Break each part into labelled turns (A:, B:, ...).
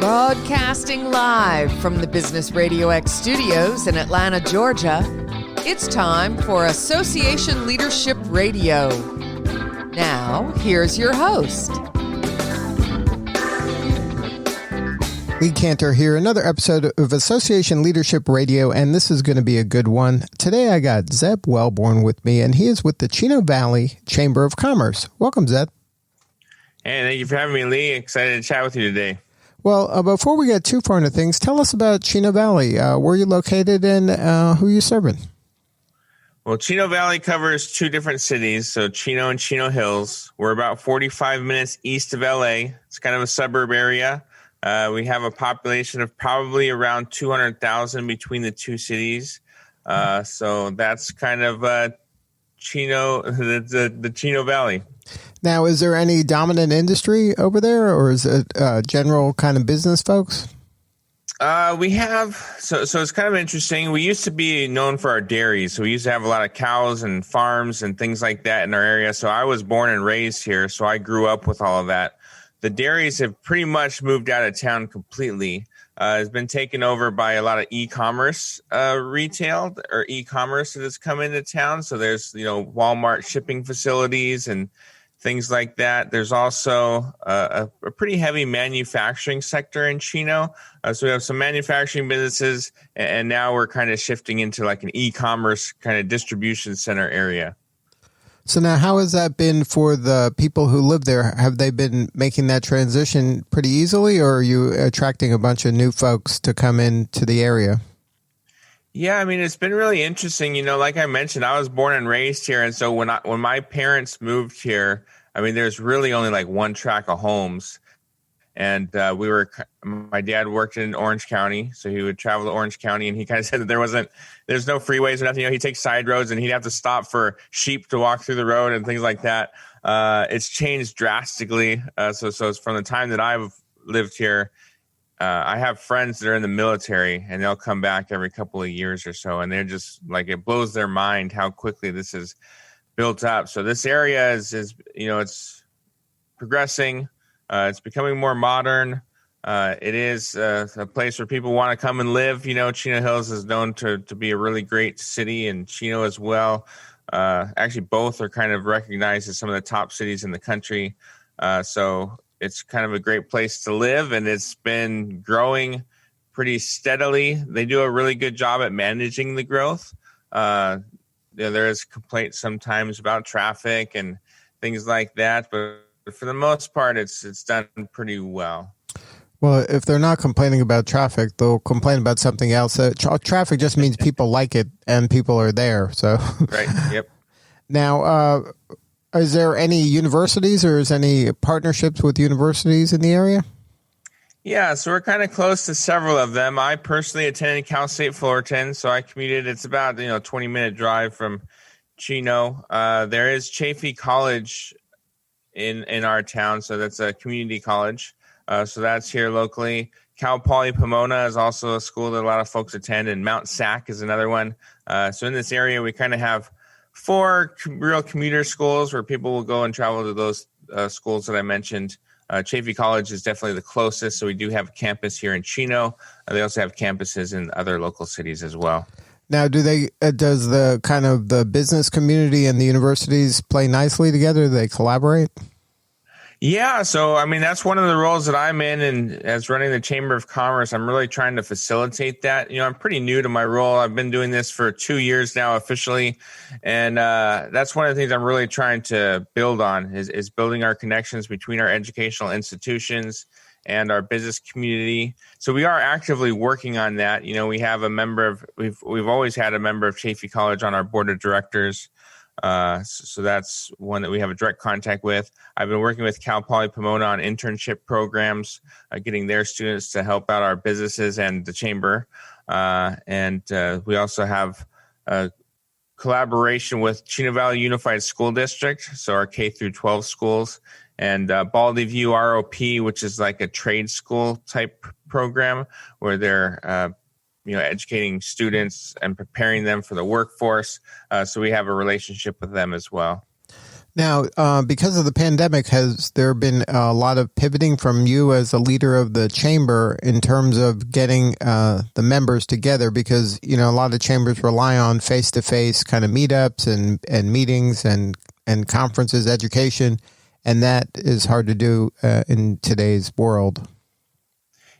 A: Broadcasting live from the Business RadioX studios in Atlanta, Georgia, it's time for Association Leadership Radio. Now, here's your host.
B: Lee Cantor here, another episode of Association Leadership Radio, and this is going to be a good one. Today I got Zeb Welborn with me, and he is with the Chino Valley Chamber of Commerce. Welcome, Zeb.
C: Hey, thank you for having me, Lee. Excited to chat with you today.
B: Well, before we get too far into things, tell us about Chino Valley. Where you're located and who you're serving.
C: Well, Chino Valley covers two different cities, so Chino and Chino Hills. We're about 45 minutes east of LA. It's kind of a suburb area. We have a population of probably around 200,000 between the two cities. So that's kind of Chino, the Chino Valley.
B: Now, is there any dominant industry over there, or is it general kind of business folks?
C: We have, so it's kind of interesting. We used to be known for our dairies. So we used to have a lot of cows and farms and things like that in our area. So I was born and raised here, so I grew up with all of that. The dairies have pretty much moved out of town completely. It's been taken over by a lot of e-commerce retail or e-commerce that has come into town. So there's, Walmart shipping facilities and things like that. There's also a pretty heavy manufacturing sector in Chino. So we have some manufacturing businesses, and now we're kind of shifting into like an e-commerce kind of distribution center area.
B: So now how has that been for the people who live there? Have they been making that transition pretty easily, or are you attracting a bunch of new folks to come into the area?
C: Yeah, I mean, it's been really interesting. Like I mentioned, I was born and raised here. And so when my parents moved here, I mean, there's really only like one track of homes. And my dad worked in Orange County, so he would travel to Orange County, and he kind of said that there's no freeways or nothing. He'd take side roads, and he'd have to stop for sheep to walk through the road and things like that. It's changed drastically. So it's from the time that I've lived here, I have friends that are in the military, and they'll come back every couple of years or so, and they're just like, it blows their mind how quickly this is built up. So this area is it's progressing. It's becoming more modern. It is a place where people want to come and live. Chino Hills is known to be a really great city, and Chino as well. Actually, both are kind of recognized as some of the top cities in the country. So it's kind of a great place to live, and it's been growing pretty steadily. They do a really good job at managing the growth. There is complaints sometimes about traffic and things like that, but for the most part, it's done pretty well.
B: Well, if they're not complaining about traffic, they'll complain about something else. Traffic just means people like it and people are there. So
C: right. Yep.
B: Now, is there any universities or is any partnerships with universities in the area?
C: Yeah, so we're kind of close to several of them. I personally attended Cal State Fullerton, so I commuted. It's about 20-minute drive from Chino. There is Chaffey College in our town, so that's a community college. So that's here locally. Cal Poly Pomona is also a school that a lot of folks attend, and Mount Sac is another one. So in this area, we kind of have 4 real commuter schools where people will go and travel to those schools that I mentioned. Chaffey College is definitely the closest, so we do have a campus here in Chino. They also have campuses in other local cities as well.
B: Now, does the kind of the business community and the universities play nicely together? Do they collaborate?
C: Yeah, so I mean, that's one of the roles that I'm in, and as running the Chamber of Commerce, I'm really trying to facilitate that. I'm pretty new to my role. I've been doing this for 2 years now officially, and that's one of the things I'm really trying to build on is building our connections between our educational institutions and our business community. So we are actively working on that. We have we've always had a member of Chaffey College on our board of directors. So that's one that we have a direct contact with. I've been working with Cal Poly Pomona on internship programs, getting their students to help out our businesses and the chamber. And we also have a collaboration with Chino Valley Unified School District, so our K through 12 schools, and Baldy View ROP, which is like a trade school type program where they're educating students and preparing them for the workforce. So we have a relationship with them as well.
B: Now, because of the pandemic, has there been a lot of pivoting from you as a leader of the chamber in terms of getting the members together? Because, a lot of chambers rely on face-to-face kind of meetups and meetings and conferences, education, and that is hard to do in today's world.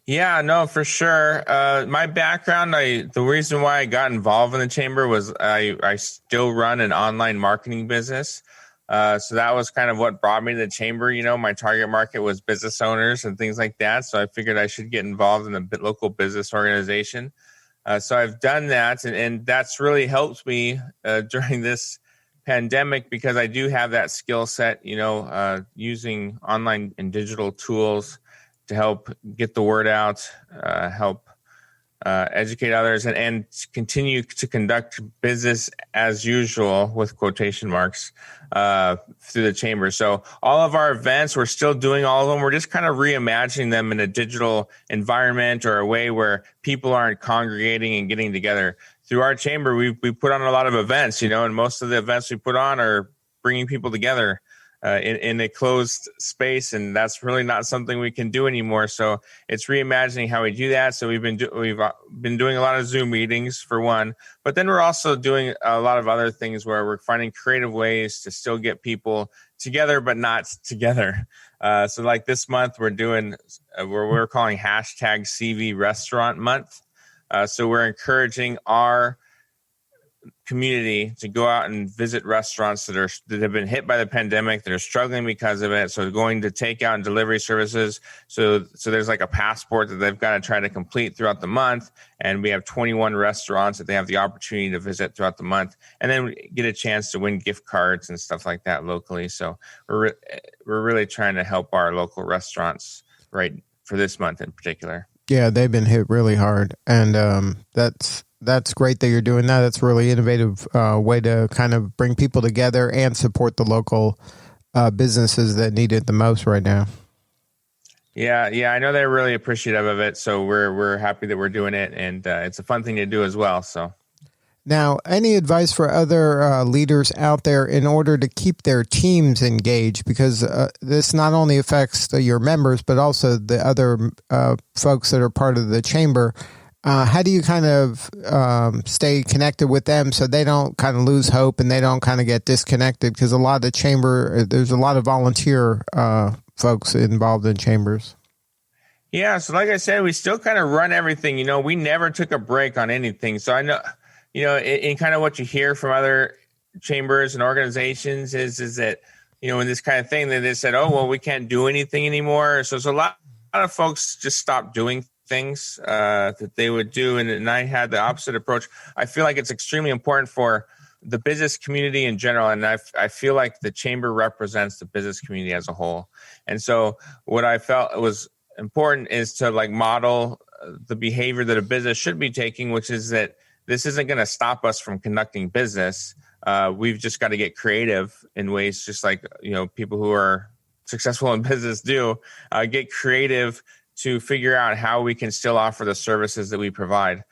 C: Yeah, no, for sure. My background, the reason why I got involved in the chamber was I still run an online marketing business. So that was kind of what brought me to the chamber. My target market was business owners and things like that. So I figured I should get involved in a local business organization. So I've done that, and that's really helped me during this pandemic because I do have that skill set, using online and digital tools to help get the word out, help educate others, and continue to conduct business as usual with quotation marks through the chamber. So all of our events, we're still doing all of them. We're just kind of reimagining them in a digital environment or a way where people aren't congregating and getting together. Through our chamber, we put on a lot of events, and most of the events we put on are bringing people together in a closed space, and that's really not something we can do anymore. So it's reimagining how we do that. So we've been doing a lot of Zoom meetings for one, but then we're also doing a lot of other things where we're finding creative ways to still get people together, but not together. So like this month, we're doing we're calling hashtag CV Restaurant Month. So we're encouraging our community to go out and visit restaurants that have been hit by the pandemic, that are struggling because of it. So going to takeout and delivery services. So there's like a passport that they've got to try to complete throughout the month. And we have 21 restaurants that they have the opportunity to visit throughout the month, and then we get a chance to win gift cards and stuff like that locally. So we're really trying to help our local restaurants right for this month in particular.
B: Yeah, they've been hit really hard, and that's great that you're doing that. That's a really innovative way to kind of bring people together and support the local businesses that need it the most right now.
C: Yeah, I know they're really appreciative of it, so we're happy that we're doing it, and it's a fun thing to do as well. So.
B: Now, any advice for other leaders out there in order to keep their teams engaged? Because this not only affects your members, but also the other folks that are part of the chamber. How do you kind of stay connected with them so they don't kind of lose hope and they don't kind of get disconnected? Because a lot of the chamber, there's a lot of volunteer folks involved in chambers.
C: Yeah, so like I said, we still kind of run everything. We never took a break on anything. So I know, in kind of what you hear from other chambers and organizations is that, in this kind of thing that they said, oh, well, we can't do anything anymore. So a lot of folks just stopped doing things that they would do. And I had the opposite approach. I feel like it's extremely important for the business community in general. And I feel like the chamber represents the business community as a whole. And so what I felt was important is to model the behavior that a business should be taking, which is that this isn't going to stop us from conducting business. We've just got to get creative in ways, just like, people who are successful in business do, get creative to figure out how we can still offer the services that we provide.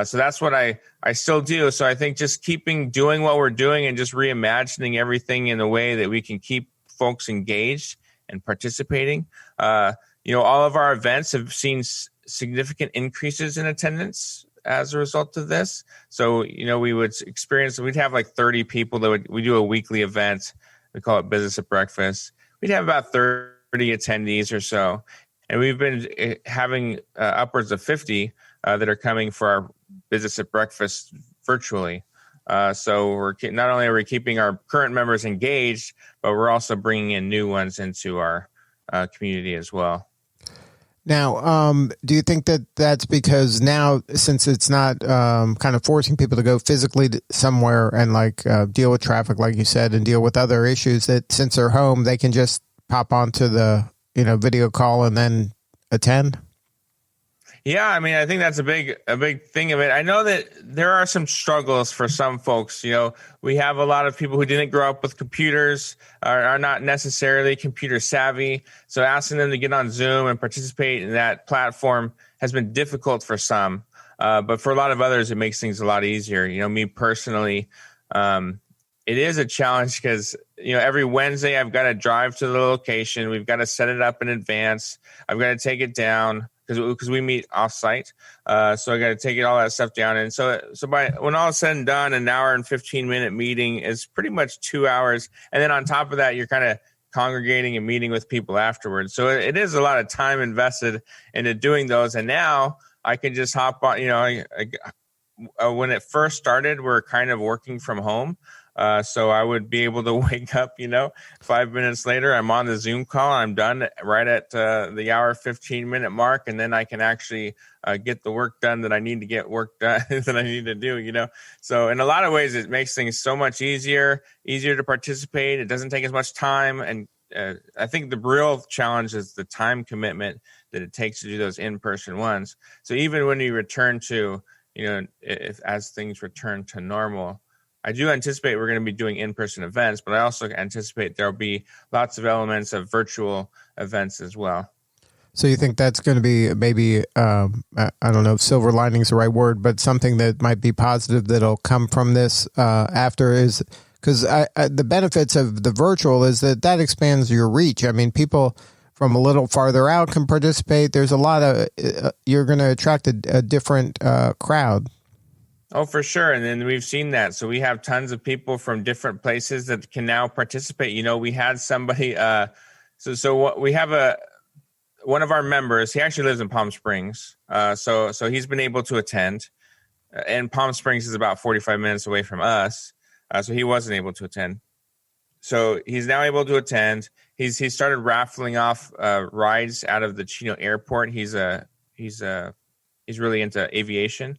C: So that's what I still do. So I think just doing what we're doing and just reimagining everything in a way that we can keep folks engaged and participating. All of our events have seen significant increases in attendance as a result of this. So, we'd have 30 people we do a weekly event. We call it Business at Breakfast. We'd have about 30 attendees or so. And we've been having upwards of 50 that are coming for our Business at Breakfast virtually. So we're not only are we keeping our current members engaged, but we're also bringing in new ones into our community as well.
B: Now, do you think that that's because now, since it's not kind of forcing people to go physically somewhere and deal with traffic, like you said, and deal with other issues, that since they're home, they can just pop onto the video call and then attend?
C: Yeah, I think that's a big thing of it. I know that there are some struggles for some folks. We have a lot of people who didn't grow up with computers, are not necessarily computer savvy. So asking them to get on Zoom and participate in that platform has been difficult for some. But for a lot of others, it makes things a lot easier. Me personally, it is a challenge because, every Wednesday I've got to drive to the location. We've got to set it up in advance. I've got to take it down because we meet offsite. So I got to take all that stuff down. And so by when all is said and done, an hour and 15-minute meeting is pretty much 2 hours. And then on top of that, you're kind of congregating and meeting with people afterwards. So it is a lot of time invested into doing those. And now I can just hop on, when it first started, we're kind of working from home. So I would be able to wake up, 5 minutes later, I'm on the Zoom call. I'm done right at the hour, 15-minute mark. And then I can actually get the work done that I need to get work done that I need to do, So in a lot of ways, it makes things so much easier to participate. It doesn't take as much time. And I think the real challenge is the time commitment that it takes to do those in-person ones. So even when you return to, as things return to normal, I do anticipate we're going to be doing in-person events, but I also anticipate there'll be lots of elements of virtual events as well.
B: So you think that's going to be maybe, I don't know if silver lining is the right word, but something that might be positive that'll come from this after is because the benefits of the virtual is that expands your reach. I mean, people from a little farther out can participate. There's a lot of, you're going to attract a different crowd.
C: Oh, for sure. And then we've seen that. So we have tons of people from different places that can now participate. We had somebody, we have one of our members, he actually lives in Palm Springs. So he's been able to attend, and Palm Springs is about 45 minutes away from us. So he wasn't able to attend. So he's now able to attend. He started raffling off rides out of the Chino airport. He's really into aviation.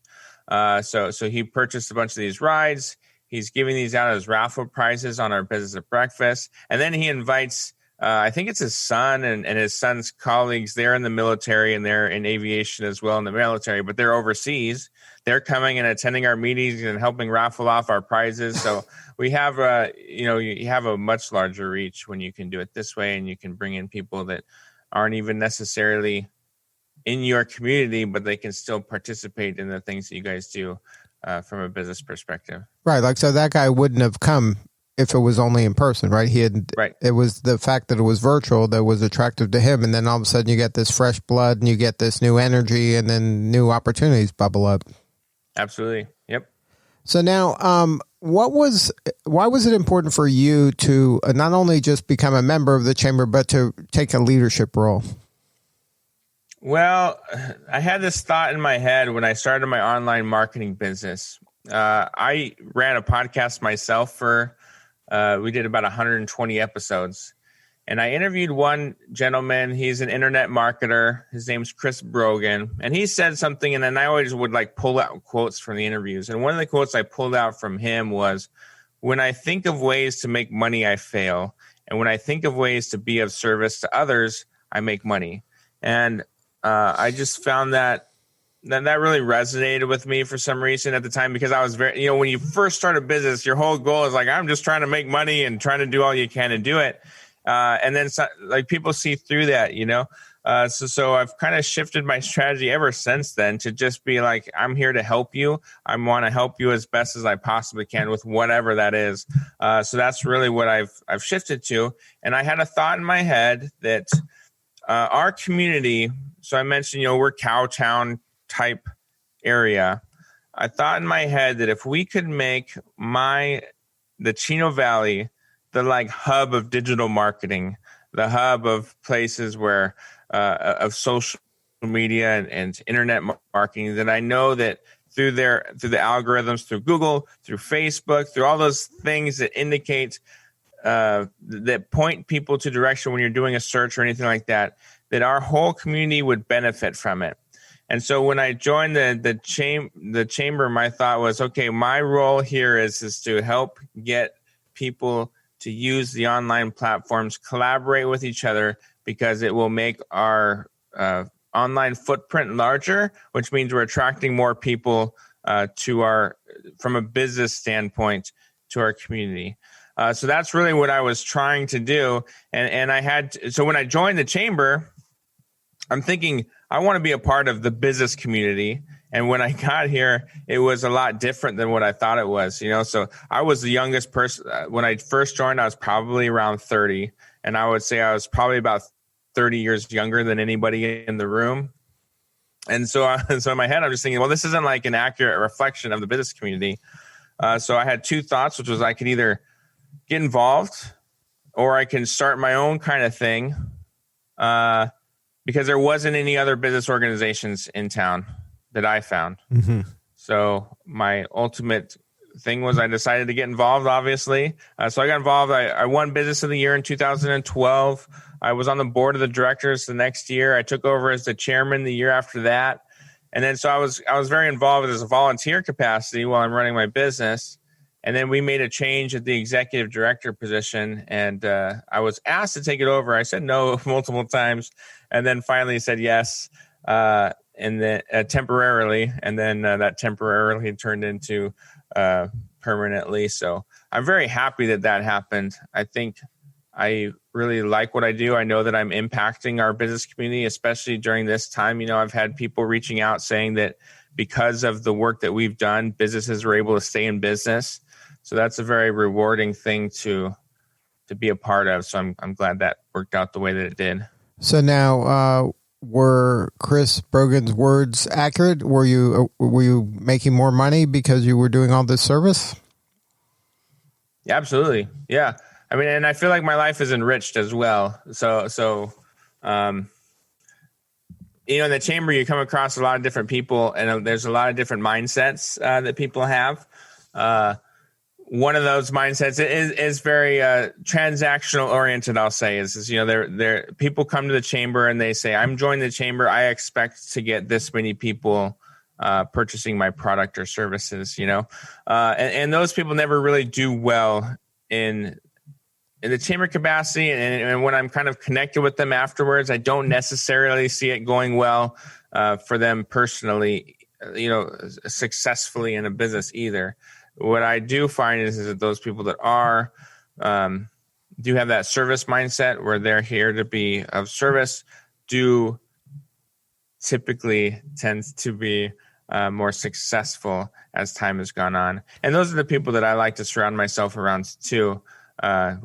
C: So he purchased a bunch of these rides. He's giving these out as raffle prizes on our Business at Breakfast. And then he invites, I think it's his son and his son's colleagues. They're in the military and they're in aviation as well in the military, but they're overseas. They're coming and attending our meetings and helping raffle off our prizes. So we have, you have a much larger reach when you can do it this way, and you can bring in people that aren't even necessarily in your community, but they can still participate in the things that you guys do from a business perspective.
B: Right. Like, so that guy wouldn't have come if it was only in person, right?
C: Right.
B: It was the fact that it was virtual that was attractive to him. And then all of a sudden you get this fresh blood and you get this new energy, and then new opportunities bubble up.
C: Absolutely. Yep.
B: So now, why was it important for you to not only just become a member of the chamber, but to take a leadership role?
C: Well, I had this thought in my head when I started my online marketing business. I ran a podcast myself we did about 120 episodes. And I interviewed one gentleman. He's an internet marketer. His name's Chris Brogan. And he said something, and then I always would pull out quotes from the interviews. And one of the quotes I pulled out from him was, "When I think of ways to make money, I fail. And when I think of ways to be of service to others, I make money." And I just found that really resonated with me for some reason at the time, because I was very, when you first start a business, your whole goal is I'm just trying to make money and trying to do all you can to do it. And then people see through that, so I've kind of shifted my strategy ever since then to just be I'm here to help you. I want to help you as best as I possibly can with whatever that is. So that's really what I've shifted to. And I had a thought in my head that our community, so I mentioned, we're Cowtown type area. I thought in my head that if we could make the Chino Valley the hub of digital marketing, the hub of places where of social media and internet marketing, then I know that through the algorithms, through Google, through Facebook, through all those things that indicate that point people to direction when you're doing a search or anything like that, that our whole community would benefit from it. And so when I joined the chamber, my thought was, okay, my role here is to help get people to use the online platforms, collaborate with each other, because it will make our online footprint larger, which means we're attracting more people from a business standpoint, to our community. So that's really what I was trying to do. So when I joined the chamber, I'm thinking I want to be a part of the business community, And when I got here, it was a lot different than what I thought it was, So I was the youngest person. When I first joined, I was probably around 30. And I would say I was probably about 30 years younger than anybody in the room. And so in my head, I'm just thinking, well, this isn't like an accurate reflection of the business community. So I had two thoughts, which was I could either get involved or I can start my own kind of thing, because there wasn't any other business organizations in town that I found.
B: Mm-hmm.
C: So my ultimate thing was I decided to get involved, obviously. So I got involved. I won Business of the Year in 2012. I was on the board of the directors the next year. I took over as the chairman the year after that. And then so I was very involved as a volunteer capacity while I'm running my business. And then we made a change at the executive director position, and I was asked to take it over. I said no multiple times, and then finally said yes, and then temporarily, and then that temporarily turned into permanently. So I'm very happy that happened. I think I really like what I do. I know that I'm impacting our business community, especially during this time. I've had people reaching out saying that because of the work that we've done, businesses were able to stay in business. So that's a very rewarding thing to be a part of. So I'm glad that worked out the way that it did.
B: So now, were Chris Brogan's words accurate? Were you making more money because you were doing all this service?
C: Yeah, absolutely. Yeah. I mean, and I feel like my life is enriched as well. So in the chamber, you come across a lot of different people, and there's a lot of different mindsets that people have. One of those mindsets is very transactional oriented. I'll say is they're people come to the chamber and they say, I'm joining the chamber. I expect to get this many people purchasing my product or services, and those people never really do well in the chamber capacity. And when I'm kind of connected with them afterwards, I don't necessarily see it going well for them personally, successfully in a business either. What I do find is that those people that are do have that service mindset where they're here to be of service do typically tends to be more successful as time has gone on. And those are the people that I like to surround myself around too. I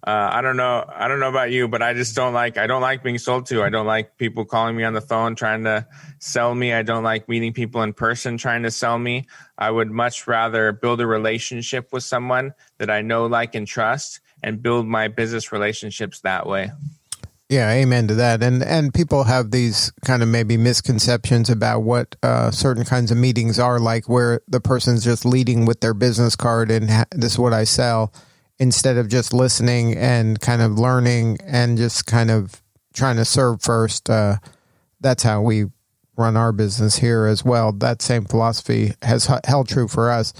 C: don't know about you, but I don't like being sold to. I don't like people calling me on the phone trying to sell me. I don't like meeting people in person trying to sell me. I would much rather build a relationship with someone that I know, like, and trust, and build my business relationships that way.
B: Yeah, amen to that. And people have these kind of maybe misconceptions about what certain kinds of meetings are like, where the person's just leading with their business card and this is what I sell, instead of just listening and kind of learning and just kind of trying to serve first. That's how we run our business here as well. That same philosophy has held true for us.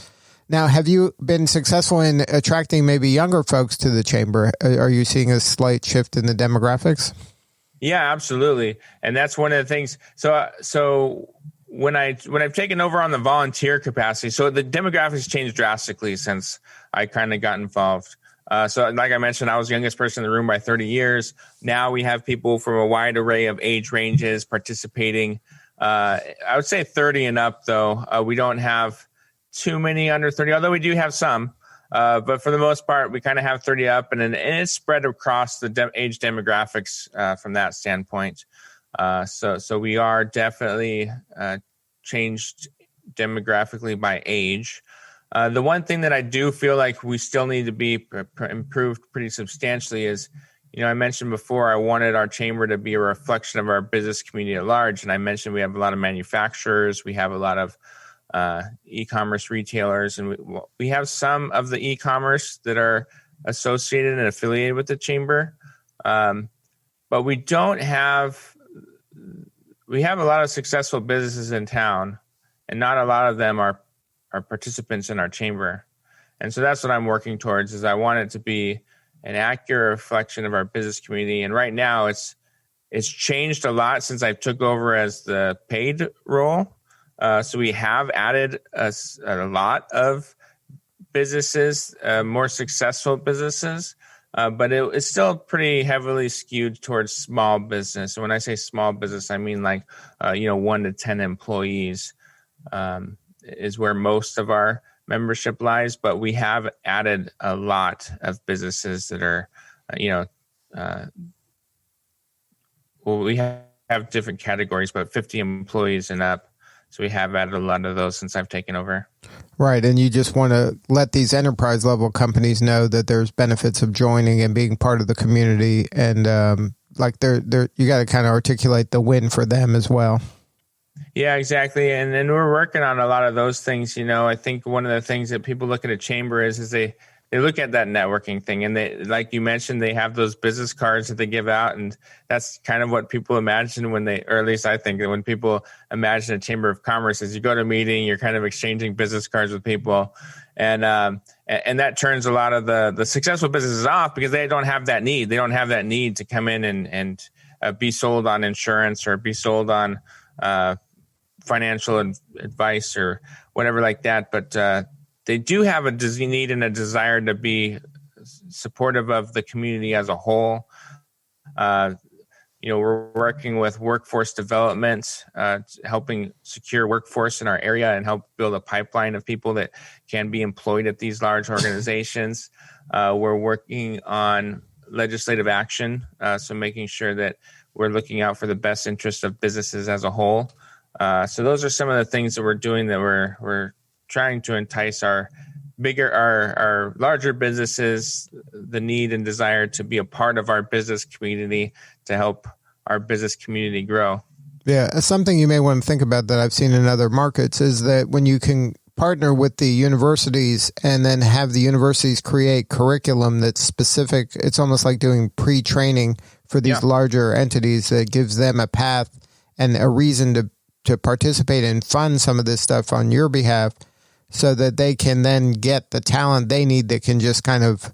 B: Now, have you been successful in attracting maybe younger folks to the chamber? Are you seeing a slight shift in the demographics?
C: Yeah, absolutely. And that's one of the things. So when I've taken over on the volunteer capacity, so the demographics changed drastically since I kind of got involved. So like I mentioned, I was the youngest person in the room by 30 years. Now we have people from a wide array of age ranges participating. I would say 30 and up, though. We don't have too many under 30, although we do have some. But for the most part, we kind of have 30 up, and it's spread across the age demographics from that standpoint. So we are definitely changed demographically by age. The one thing that I do feel like we still need to be improved pretty substantially is, I mentioned before, I wanted our chamber to be a reflection of our business community at large. And I mentioned we have a lot of manufacturers. We have a lot of e-commerce retailers, and we have some of the e-commerce that are associated and affiliated with the chamber. But we have a lot of successful businesses in town, and not a lot of them are participants in our chamber. And so that's what I'm working towards, is I want it to be an accurate reflection of our business community. And right now it's changed a lot since I took over as the paid role. So we have added a lot of businesses, more successful businesses. but it's still pretty heavily skewed towards small business. And when I say small business, I mean like 1 to 10 employees is where most of our membership lies. But we have added a lot of businesses that are, we have different categories, but 50 employees and up. So we have added a lot of those since I've taken over.
B: Right. And you just want to let these enterprise level companies know that there's benefits of joining and being part of the community. And you got to kind of articulate the win for them as well.
C: Yeah, exactly. And we're working on a lot of those things. I think one of the things that people look at a chamber is they look at that networking thing, and they, like you mentioned, they have those business cards that they give out, and that's kind of what people imagine or at least I think that when people imagine a chamber of commerce is you go to a meeting, you're kind of exchanging business cards with people, and that turns a lot of the successful businesses off because they don't have that need. They don't have that need to come in and be sold on insurance or be sold on financial advice or whatever like that, but they do have a need and a desire to be supportive of the community as a whole. We're working with workforce development, helping secure workforce in our area and help build a pipeline of people that can be employed at these large organizations. We're working on legislative action, so making sure that we're looking out for the best interest of businesses as a whole. So those are some of the things that we're doing that we're trying to entice our larger businesses, the need and desire to be a part of our business community to help our business community grow.
B: Yeah, something you may want to think about that I've seen in other markets is that when you can partner with the universities and then have the universities create curriculum that's specific, it's almost like doing pre-training for these larger entities that gives them a path and a reason to participate and fund some of this stuff on your behalf, so that they can then get the talent they need that can just kind of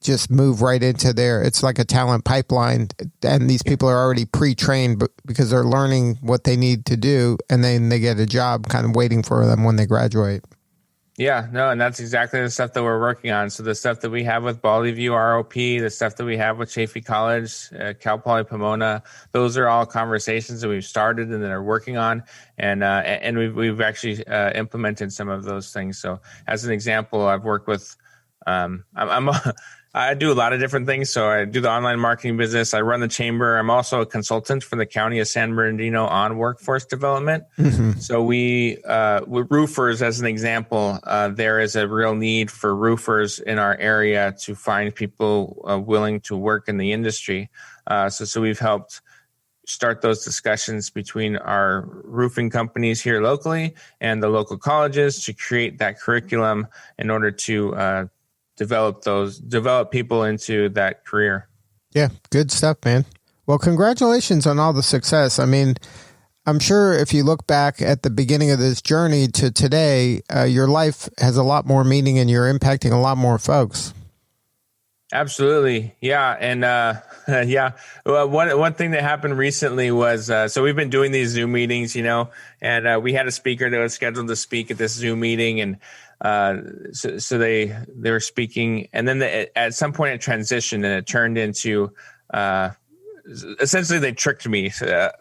B: just move right into it's like a talent pipeline. And these people are already pre-trained because they're learning what they need to do. And then they get a job kind of waiting for them when they graduate.
C: Yeah, no, and that's exactly the stuff that we're working on. So the stuff that we have with Bali View ROP, the stuff that we have with Chaffey College, Cal Poly Pomona, those are all conversations that we've started and that are working on, and we've actually implemented some of those things. So as an example, I've worked with I do a lot of different things. So I do the online marketing business. I run the chamber. I'm also a consultant for the County of San Bernardino on workforce development. Mm-hmm. So with roofers, as an example, there is a real need for roofers in our area to find people willing to work in the industry. So we've helped start those discussions between our roofing companies here locally and the local colleges to create that curriculum in order to develop people into that career.
B: Yeah, good stuff, man. Well, congratulations on all the success. I mean, I'm sure if you look back at the beginning of this journey to today, your life has a lot more meaning and you're impacting a lot more folks.
C: Absolutely. Yeah. And well, one thing that happened recently was, so we've been doing these Zoom meetings, and we had a speaker that was scheduled to speak at this Zoom meeting, and so they were speaking, and then at some point it transitioned and it turned into essentially they tricked me.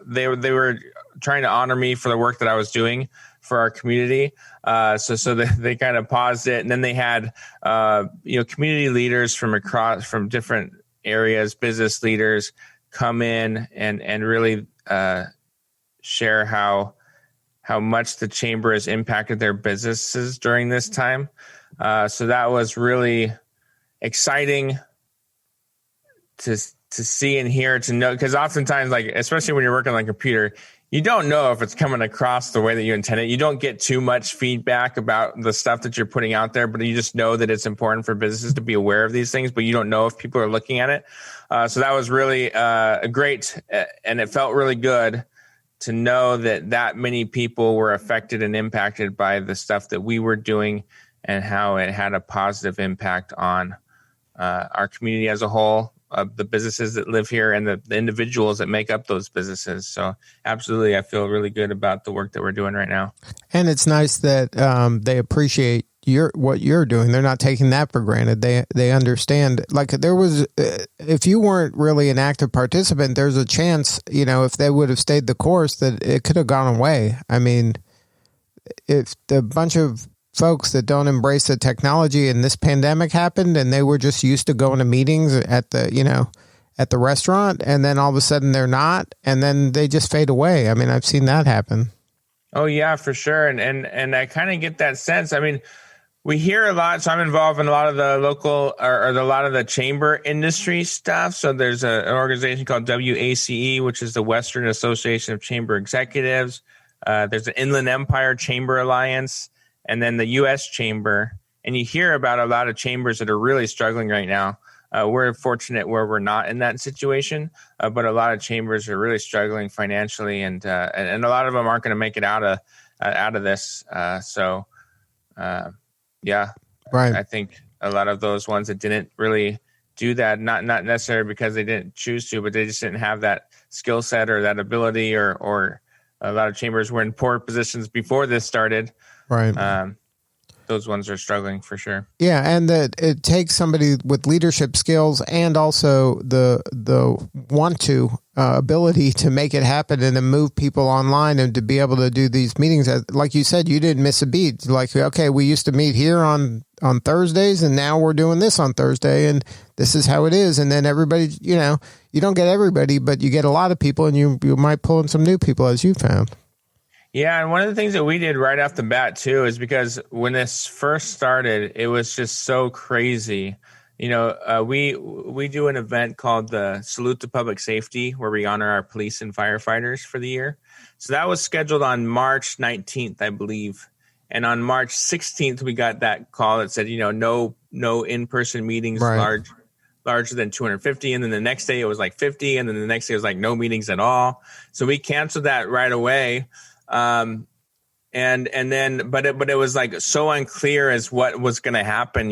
C: They were trying to honor me for the work that I was doing for our community. So they kind of paused it, and then they had community leaders from different areas, business leaders come in and really share how much the chamber has impacted their businesses during this time. So that was really exciting to see and hear, to know, because oftentimes, like, especially when you're working on a computer, you don't know if it's coming across the way that you intended. You don't get too much feedback about the stuff that you're putting out there, but you just know that it's important for businesses to be aware of these things, but you don't know if people are looking at it. So that was really great, and it felt really good to know that many people were affected and impacted by the stuff that we were doing and how it had a positive impact on our community as a whole, the businesses that live here and the individuals that make up those businesses. So absolutely, I feel really good about the work that we're doing right now.
B: And it's nice that they appreciate you're doing. They're not taking that for granted. They understand. Like there was, if you weren't really an active participant, there's a chance, if they would have stayed the course, that it could have gone away. I mean, if the bunch of folks that don't embrace the technology and this pandemic happened and they were just used to going to meetings at the restaurant, and then all of a sudden they're not, and then they just fade away. I mean, I've seen that happen.
C: Oh yeah, for sure. And I kind of get that sense. I mean, we hear a lot. So I'm involved in a lot of the local or a lot of the chamber industry stuff. So there's an organization called WACE, which is the Western Association of Chamber Executives. There's an Inland Empire Chamber Alliance, and then the U.S. Chamber. And you hear about a lot of chambers that are really struggling right now. We're fortunate where we're not in that situation, but a lot of chambers are really struggling financially, and a lot of them aren't going to make it out of this. Yeah, right. I think a lot of those ones that didn't really do that, not necessarily because they didn't choose to, but they just didn't have that skill set or that ability, or a lot of chambers were in poor positions before this started. Right. Those ones are struggling for sure. Yeah, and that it takes somebody with leadership skills and also the ability to make it happen and to move people online and to be able to do these meetings. Like you said, you didn't miss a beat. Like, okay, we used to meet here on Thursdays, and now we're doing this on Thursday, and this is how it is. And then everybody, you don't get everybody, but you get a lot of people, and you might pull in some new people, as you found. Yeah, and one of the things that we did right off the bat, too, is because when this first started, it was just so crazy. We do an event called the Salute to Public Safety, where we honor our police and firefighters for the year. So that was scheduled on March 19th, I believe. And on March 16th, we got that call that said, no in-person meetings larger than 250. And then the next day it was like 50. And then the next day it was like no meetings at all. So we canceled that right away. And then, but it was like so unclear as what was going to happen,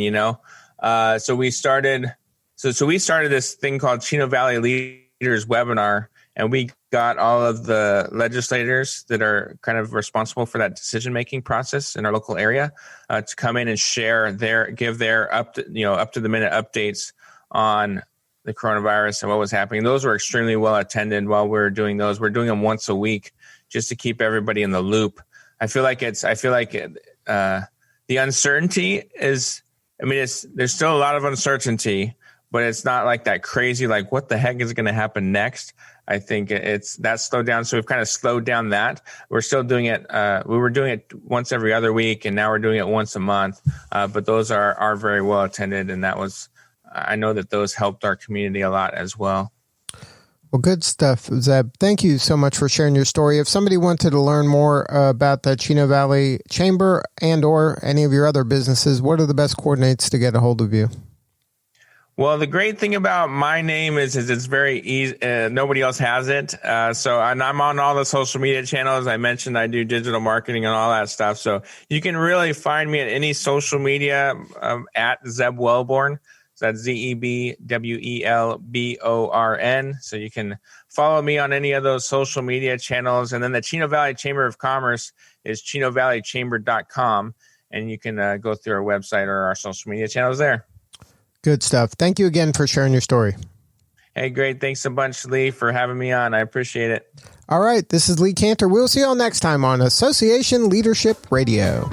C: so we started this thing called Chino Valley Leaders Webinar, and we got all of the legislators that are kind of responsible for that decision-making process in our local area, to come in and give their up to the minute updates on the coronavirus and what was happening. Those were extremely well attended while we were doing those. We're doing them once a week, just to keep everybody in the loop. I feel like the uncertainty is, there's still a lot of uncertainty, but it's not like that crazy, like what the heck is going to happen next? I think that's slowed down. So we've kind of slowed down that. We're still doing it. We were doing it once every other week, and now we're doing it once a month. But those are very well attended. And I know that those helped our community a lot as well. Well, good stuff, Zeb. Thank you so much for sharing your story. If somebody wanted to learn more about the Chino Valley Chamber and or any of your other businesses, what are the best coordinates to get a hold of you? Well, the great thing about my name is it's very easy. Nobody else has it. And I'm on all the social media channels. I mentioned I do digital marketing and all that stuff. So you can really find me at any social media at Zeb Welborn. So that's ZEBWELBORN. So you can follow me on any of those social media channels. And then the Chino Valley Chamber of Commerce is ChinoValleyChamber.com. And you can go through our website or our social media channels there. Good stuff. Thank you again for sharing your story. Hey, great. Thanks a bunch, Lee, for having me on. I appreciate it. All right. This is Lee Cantor. We'll see you all next time on Association Leadership Radio.